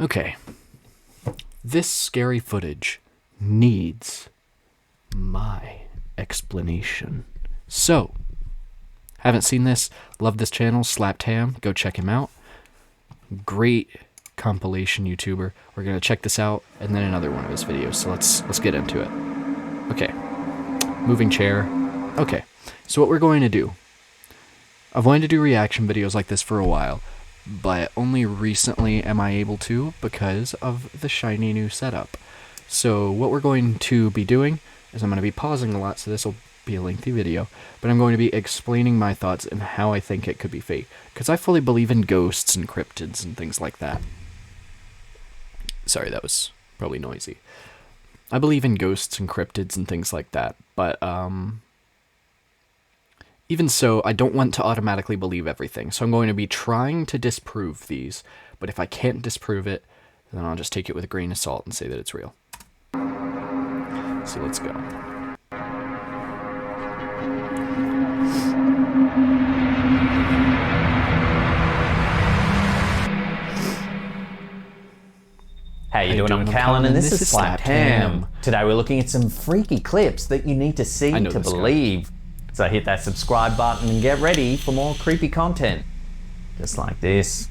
Okay. This scary footage needs my explanation. So, haven't seen this? Love this channel, Slapped Ham. Go check him out. Great compilation YouTuber. We're gonna check this out, and then another one of his videos. So let's get into it. Okay. Moving chair. Okay. So what we're going to do. I've wanted to do reaction videos like this for a while, but only recently am I able to because of the shiny new setup. So what we're going to be doing is I'm going to be pausing a lot, so this will be a lengthy video, but I'm going to be explaining my thoughts and how I think it could be fake, because I fully believe in ghosts and cryptids and things like that. Sorry, that was probably noisy. I believe in ghosts and cryptids and things like that, but even so, I don't want to automatically believe everything, so I'm going to be trying to disprove these, but if I can't disprove it, then I'll just take it with a grain of salt and say that it's real. So let's go. How you doing? I'm Callan, and this is Slapped Ham. Today we're looking at some freaky clips that you need to see to believe. So hit that subscribe button and get ready for more creepy content. Just like this.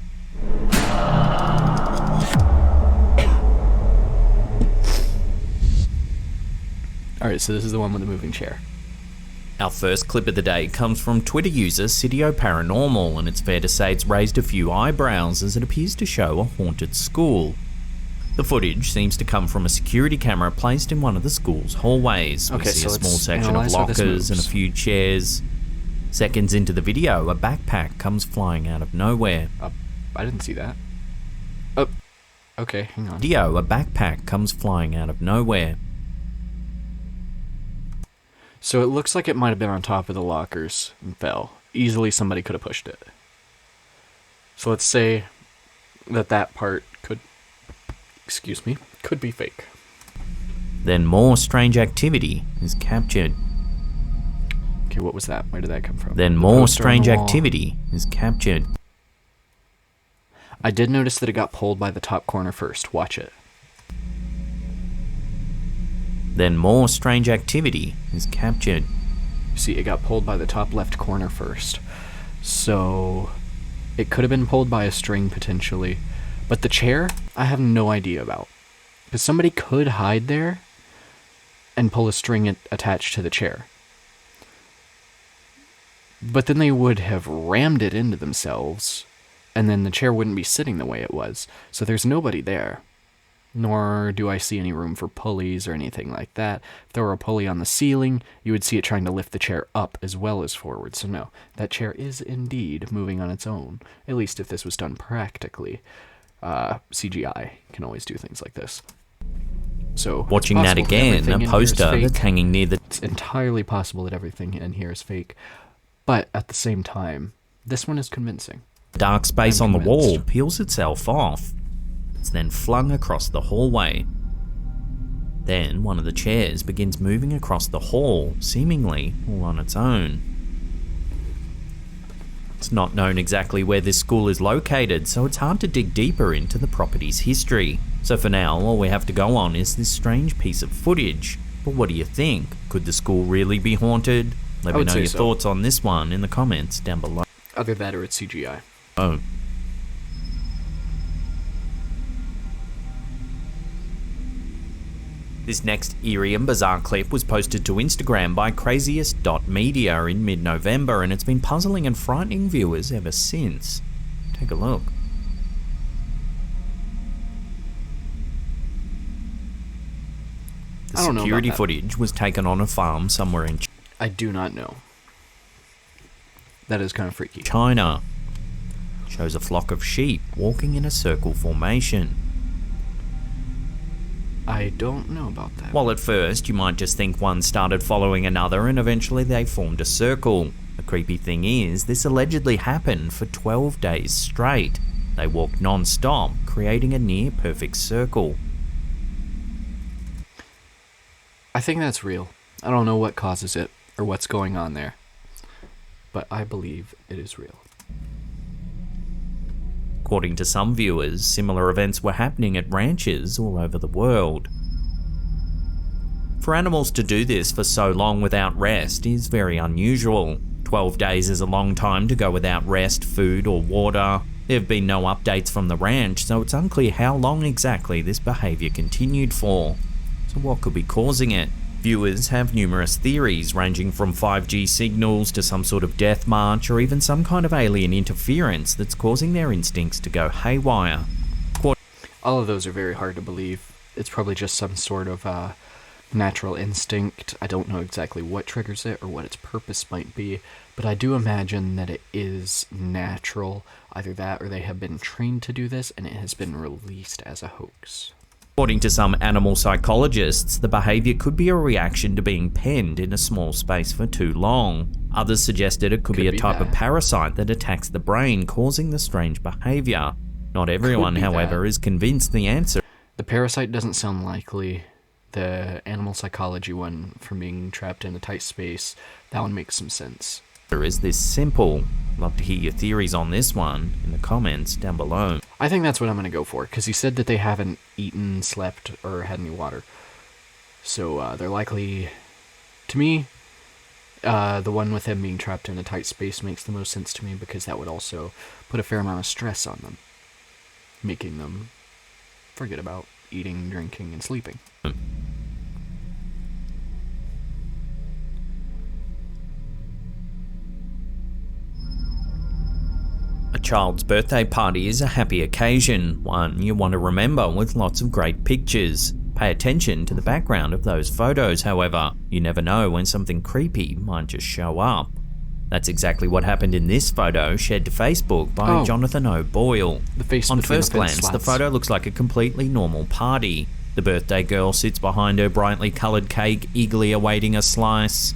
Alright, so this is the one with the moving chair. Our first clip of the day comes from Twitter user Sidio Paranormal, and it's fair to say it's raised a few eyebrows as it appears to show a haunted school. The footage seems to come from a security camera placed in one of the school's hallways. We see a small section of lockers and a few chairs. Seconds into the video, a backpack comes flying out of nowhere. I didn't see that. Oh, okay, hang on. A backpack comes flying out of nowhere. So it looks like it might have been on top of the lockers and fell. Easily somebody could have pushed it. So let's say that part could be fake. Then more strange activity is captured. Okay, what was that? Where did that come from? Then more strange activity is captured. I did notice that it got pulled by the top corner first. Watch it. Then more strange activity is captured. You see, it got pulled by the top left corner first. So it could have been pulled by a string potentially. But the chair, I have no idea about. Because somebody could hide there and pull a string attached to the chair. But then they would have rammed it into themselves, and then the chair wouldn't be sitting the way it was. So there's nobody there. Nor do I see any room for pulleys or anything like that. If there were a pulley on the ceiling, you would see it trying to lift the chair up as well as forward. So no, that chair is indeed moving on its own. At least if this was done practically. CGI can always do things like this. So watching that again, a poster that's hanging near the... It's entirely possible that everything in here is fake. But at the same time, this one is convincing. Dark space on the wall peels itself off. It's then flung across the hallway. Then one of the chairs begins moving across the hall, seemingly all on its own. It's not known exactly where this school is located, so it's hard to dig deeper into the property's history. So for now, all we have to go on is this strange piece of footage. But what do you think? Could the school really be haunted? Let me know your thoughts on this one in the comments down below. Either that or it's CGI. Oh. This next eerie and bizarre clip was posted to Instagram by craziest.media in mid-November, and it's been puzzling and frightening viewers ever since. Take a look. The security footage was taken on a farm somewhere in I do not know. That is kind of freaky. China. Shows a flock of sheep walking in a circle formation. I don't know about that. While at first you might just think one started following another and eventually they formed a circle. The creepy thing is, this allegedly happened for 12 days straight. They walked non-stop, creating a near-perfect circle. I think that's real. I don't know what causes it or what's going on there, but I believe it is real. According to some viewers, similar events were happening at ranches all over the world. For animals to do this for so long without rest is very unusual. 12 days is a long time to go without rest, food or water. There have been no updates from the ranch, so it's unclear how long exactly this behaviour continued for. So what could be causing it? Viewers have numerous theories, ranging from 5G signals to some sort of death march or even some kind of alien interference that's causing their instincts to go haywire. All of those are very hard to believe. It's probably just some sort of natural instinct. I don't know exactly what triggers it or what its purpose might be, but I do imagine that it is natural. Either that or they have been trained to do this and it has been released as a hoax. According to some animal psychologists, the behaviour could be a reaction to being penned in a small space for too long. Others suggested it could be a type of parasite that attacks the brain, causing the strange behaviour. Not everyone, however, is convinced the answer. The parasite doesn't sound likely. The animal psychology one, from being trapped in a tight space, that one makes some sense. Is this simple? Love to hear your theories on this one in the comments down below. I think that's what I'm going to go for, because he said that they haven't eaten, slept, or had any water. So they're likely, to me, the one with them being trapped in a tight space makes the most sense to me, because that would also put a fair amount of stress on them, making them forget about eating, drinking, and sleeping. A child's birthday party is a happy occasion, one you want to remember with lots of great pictures. Pay attention to the background of those photos, however. You never know when something creepy might just show up. That's exactly what happened in this photo shared to Facebook by Jonathan O'Boyle. The face on first glance, the photo looks like a completely normal party. The birthday girl sits behind her brightly coloured cake, eagerly awaiting a slice.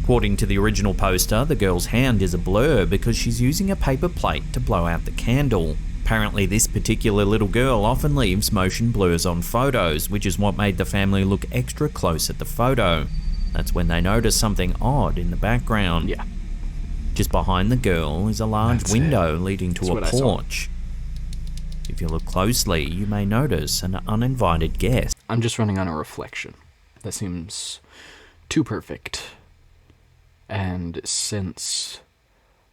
According to the original poster, the girl's hand is a blur because she's using a paper plate to blow out the candle. Apparently this particular little girl often leaves motion blurs on photos, which is what made the family look extra close at the photo. That's when they notice something odd in the background. Yeah. Just behind the girl is a large window leading to a porch. If you look closely, you may notice an uninvited guest. I'm just running on a reflection. That seems too perfect. And since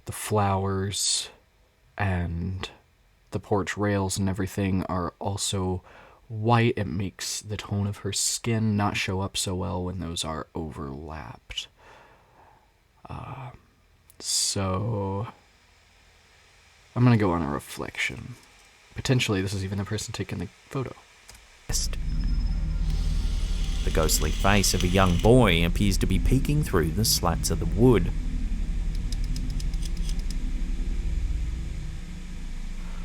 the flowers and the porch rails and everything are also white, it makes the tone of her skin not show up so well when those are overlapped. So I'm gonna go on a reflection. Potentially this is even the person taking the photo. The ghostly face of a young boy appears to be peeking through the slats of the wood.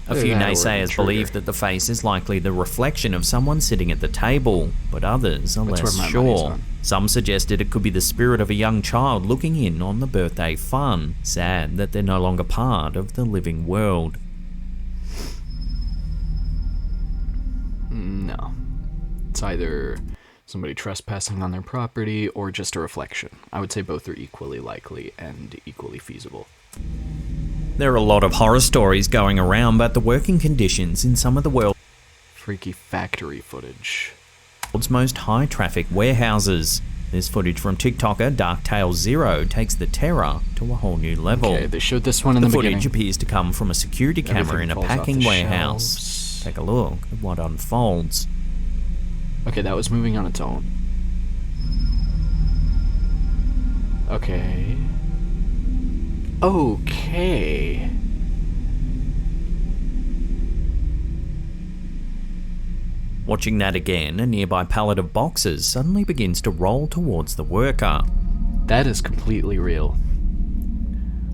A few naysayers believe that the face is likely the reflection of someone sitting at the table, but others are less sure. Some suggested it could be the spirit of a young child looking in on the birthday fun, sad that they're no longer part of the living world. No. It's either somebody trespassing on their property or just a reflection. I would say both are equally likely and equally feasible. There are a lot of horror stories going around about the working conditions in some of the world's freaky factory footage. Most high-traffic warehouses. This footage from TikToker DarkTale0 takes the terror to a whole new level. Okay, they showed this one in the beginning. The footage appears to come from a security camera in a packing warehouse. Take a look at what unfolds. Okay, that was moving on its own. Okay. Okay. Watching that again, a nearby pallet of boxes suddenly begins to roll towards the worker. That is completely real.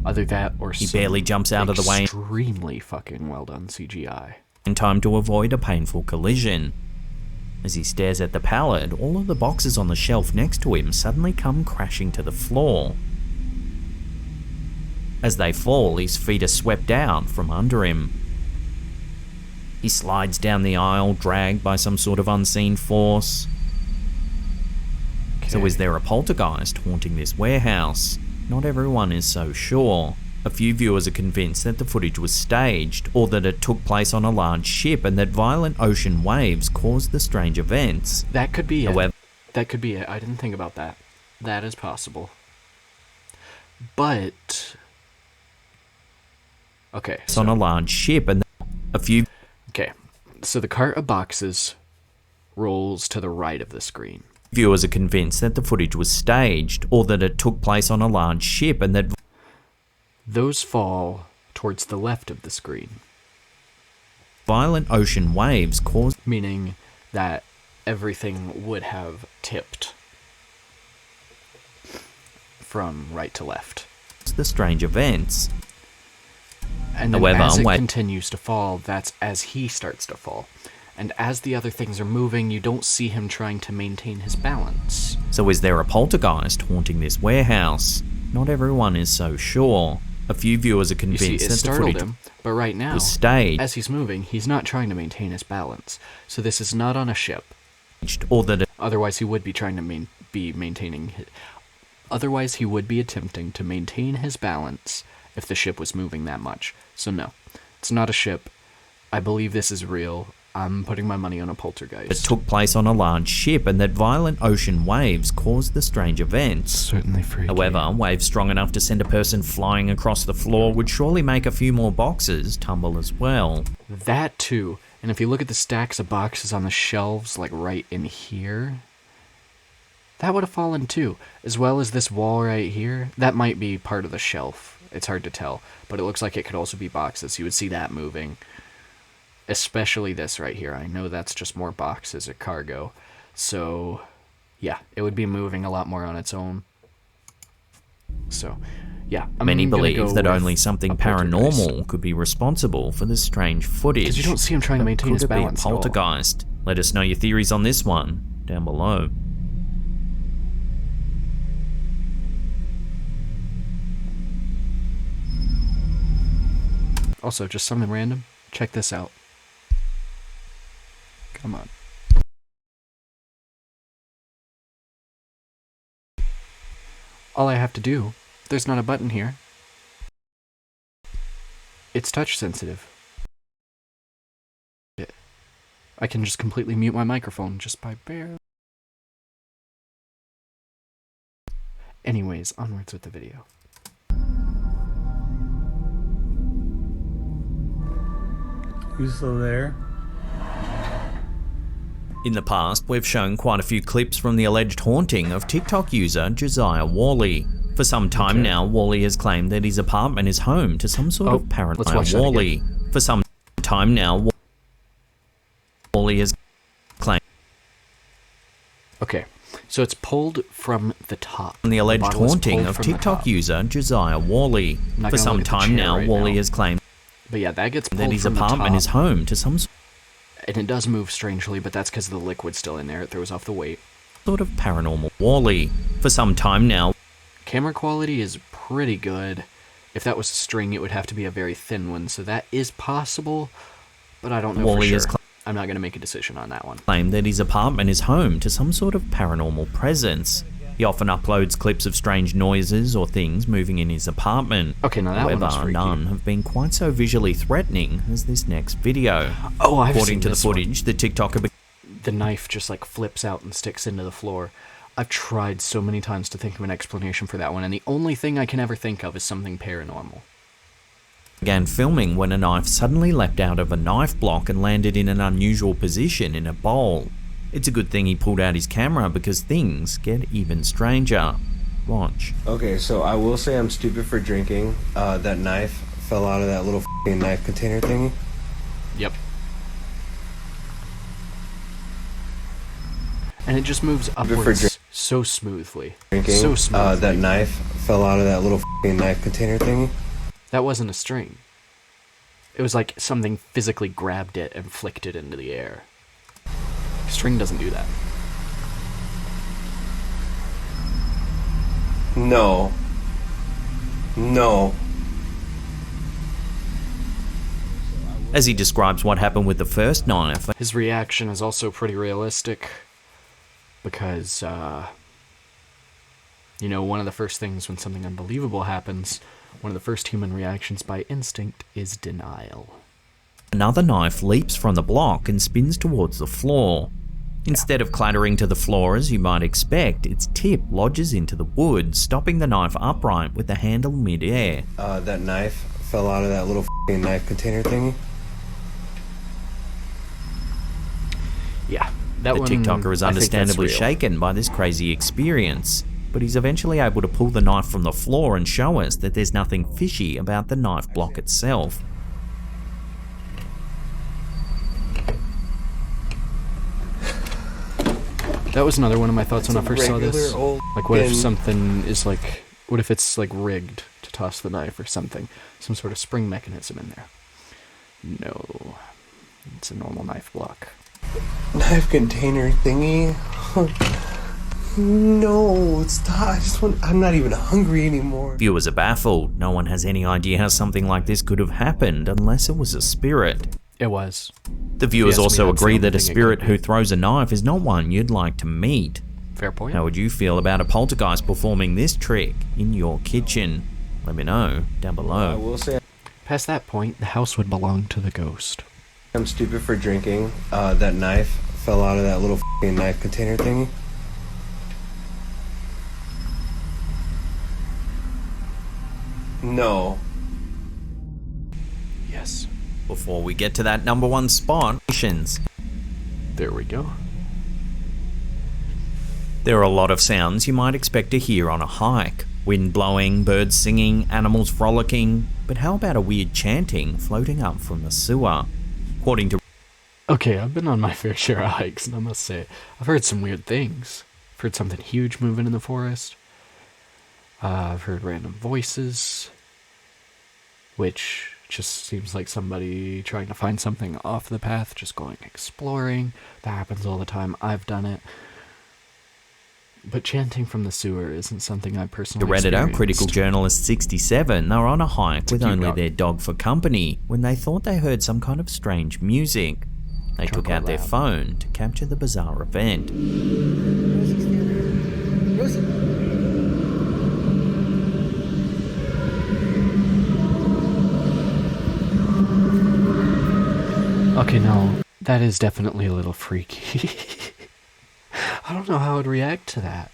Either that or he barely jumps out of the way. Extremely fucking well done CGI. In time to avoid a painful collision. As he stares at the pallet, all of the boxes on the shelf next to him suddenly come crashing to the floor. As they fall, his feet are swept out from under him. He slides down the aisle, dragged by some sort of unseen force. So is there a poltergeist haunting this warehouse? Not everyone is so sure. A few viewers are convinced that the footage was staged, or that it took place on a large ship and that violent ocean waves caused the strange events. That could be it. However, that could be it. I didn't think about that. That is possible. But... okay. It's on a large ship and a few... okay. So the cart of boxes rolls to the right of the screen. Viewers are convinced that the footage was staged, or that it took place on a large ship and that... those fall towards the left of the screen. Violent ocean waves caused... meaning that everything would have tipped from right to left. the strange events. And then as it continues to fall, that's as he starts to fall. And as the other things are moving, you don't see him trying to maintain his balance. So is there a poltergeist haunting this warehouse? Not everyone is so sure. A few viewers are convinced that the footage him, but right now, was staged. As he's moving, he's not trying to maintain his balance. So this is not on a ship. Or that otherwise he would be trying to be maintaining... otherwise he would be attempting to maintain his balance if the ship was moving that much. So no, it's not a ship. I believe this is real. I'm putting my money on a poltergeist. It took place on a large ship and that violent ocean waves caused the strange events. Certainly freaky. However, waves strong enough to send a person flying across the floor would surely make a few more boxes tumble as well. That too. And if you look at the stacks of boxes on the shelves, like right in here, that would have fallen too. As well as this wall right here. That might be part of the shelf. It's hard to tell. But it looks like it could also be boxes. You would see that moving. Especially this right here. I know that's just more boxes or cargo. So, yeah, it would be moving a lot more on its own. So, yeah. Many believe that only something paranormal could be responsible for this strange footage. Because you don't see him trying to maintain his balance. Could it be a poltergeist? Let us know your theories on this one down below. Also, just something random. Check this out. Come on. All I have to do, there's not a button here. It's touch sensitive. I can just completely mute my microphone just by barely. Anyways, onwards with the video. Who's still there? In the past, we've shown quite a few clips from the alleged haunting of TikTok user Josiah Worley. For some time now, Worley has claimed that his apartment is home to some sort of paranormal Worley. For some time now, Worley has claimed... okay, so it's pulled from the top. The alleged haunting of TikTok user Josiah Worley. For some time now, Worley has claimed... but yeah, that gets pulled that his apartment is home to some and it does move strangely, but that's because the liquid's still in there. It throws off the weight. Sort of paranormal Worley. For some time now. Camera quality is pretty good. If that was a string, it would have to be a very thin one, so that is possible, but I don't know for sure. I'm not going to make a decision on that one. Claimed that his apartment is home to some sort of paranormal presence. He often uploads clips of strange noises or things moving in his apartment. Okay, now that one was freaky. None have been quite so visually threatening as this next video. Oh, I've seen According to the footage, the TikToker... the knife just like flips out and sticks into the floor. I've tried so many times to think of an explanation for that one, and the only thing I can ever think of is something paranormal. Began filming when a knife suddenly leapt out of a knife block and landed in an unusual position in a bowl. It's a good thing he pulled out his camera because things get even stranger. Watch. Okay, so I will say I'm stupid for drinking. That knife fell out of that little f***ing knife container thingy. Yep. And it just moves upwards so smoothly. Drinking. So smoothly. That knife fell out of that little f***ing knife container thingy. That wasn't a string. It was like something physically grabbed it and flicked it into the air. String doesn't do that. No. No. As he describes what happened with the first knife. His reaction is also pretty realistic because, you know, one of the first things when something unbelievable happens, One of the first human reactions by instinct is denial. Another knife leaps from the block and spins towards the floor. Instead of clattering to the floor as you might expect, its tip lodges into the wood, stopping the knife upright with the handle mid-air. That knife fell out of that little knife container thingy. Yeah, The TikToker is understandably shaken by this crazy experience, but he's eventually able to pull the knife from the floor and show us that there's nothing fishy about the knife block itself. That was another one of my thoughts when I first saw this. old Like, what if something is like, what if it's like rigged to toss the knife or something? Some sort of spring mechanism in there. No, it's a normal knife block. knife container thingy? No, stop. I'm not even hungry anymore. Viewers are baffled. No one has any idea how something like this could have happened unless it was a spirit. It was. The viewers also agree that a thing it spirit could who throws a knife is not one you'd like to meet. Fair point. How would you feel about a poltergeist performing this trick in your kitchen? Let me know down I below. will say Past that point, the house would belong to the ghost. I'm stupid for drinking. That knife fell out of that little knife container thingy. No. Yes. Before we get to that number one spot, There we go. there are a lot of sounds you might expect to hear on a hike. Wind blowing, birds singing, animals frolicking. But how about a weird chanting floating up from the sewer? According to Okay, I've been on my fair share of hikes, and I must say, I've heard some weird things. I've heard something huge moving in the forest. I've heard random voices, which just seems like somebody trying to find something off the path, just going exploring. That happens all the time. I've done it. But chanting from the sewer isn't something I personally the Redditor, experienced. Critical Journalist 67, they were on a hike with cute only dog. their dog for company when they thought they heard some kind of strange music. They took Chuckle out their loud. phone to capture the bizarre event. Okay, no, that is definitely a little freaky. I don't know how I'd react to that.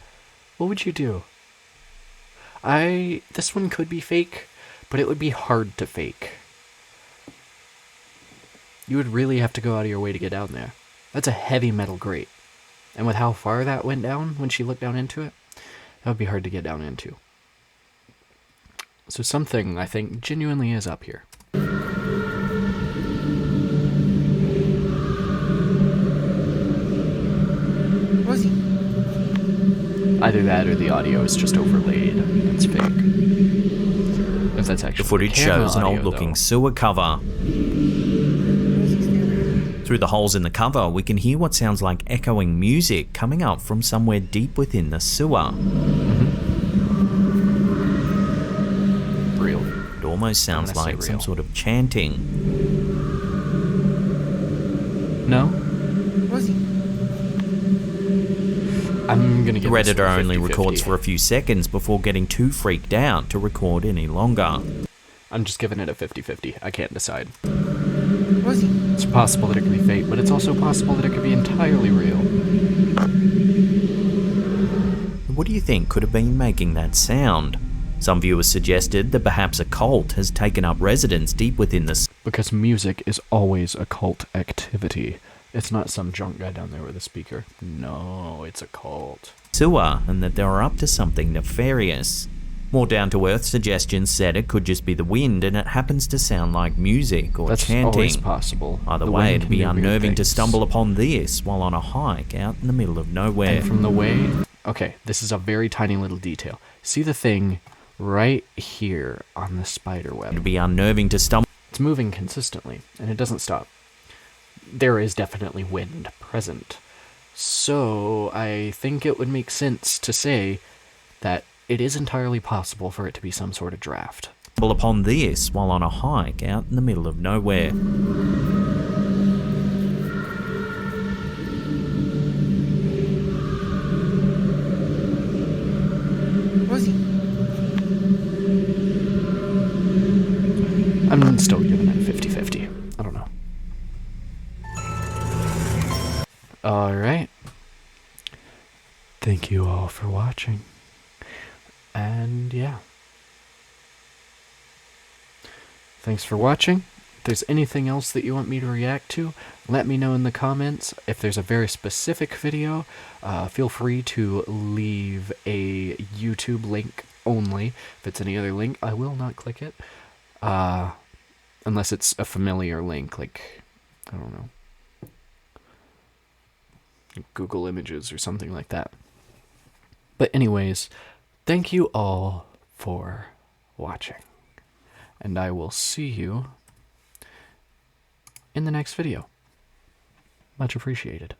What would you do? This one could be fake, but it would be hard to fake. You would really have to go out of your way to get down there. That's a heavy metal grate. And with how far that went down when she looked down into it, that would be hard to get down into. So something, I think, genuinely is up here. Either that or the audio is just overlaid. It's fake. If that's actually The footage camera shows an audio, old-looking though. sewer cover. Through the holes in the cover, we can hear what sounds like echoing music coming up from somewhere deep within the sewer. Real. It almost sounds I'm gonna say like some real. sort of chanting. No? I'm gonna The get this Redditor one only 50-50. records for a few seconds before getting too freaked out to record any longer. I'm just giving it a 50-50. I can't decide. It's possible that it could be fake, but it's also possible that it could be entirely real. What do you think could have been making that sound? Some viewers suggested that perhaps a cult has taken up residence deep within the Because music is always a cult activity. It's not some drunk guy down there with a speaker. No, it's a cult. sewer and that they were up to something nefarious. More down-to-earth suggestions said it could just be the wind and it happens to sound like music or That's chanting. always possible. Either The way, wind it'd can be do weird unnerving to things. stumble upon this while on a hike out in the middle of nowhere. And from the way... Okay, this is a very tiny little detail. See the thing right here on the spider It'd web? be unnerving to stumble It's moving consistently, and it doesn't stop. There is definitely wind present. So, I think it would make sense to say that it is entirely possible for it to be some sort of draft. upon this while on a hike out in the middle of nowhere. Alright. Thank you all for watching. And yeah. Thanks for watching. If there's anything else that you want me to react to, let me know in the comments. If there's a very specific video, feel free to leave a YouTube link only. If it's any other link, I will not click it. Unless it's a familiar link, like, I don't know, Google Images or something like that. But anyways, thank you all for watching. And I will see you in the next video. Much appreciated.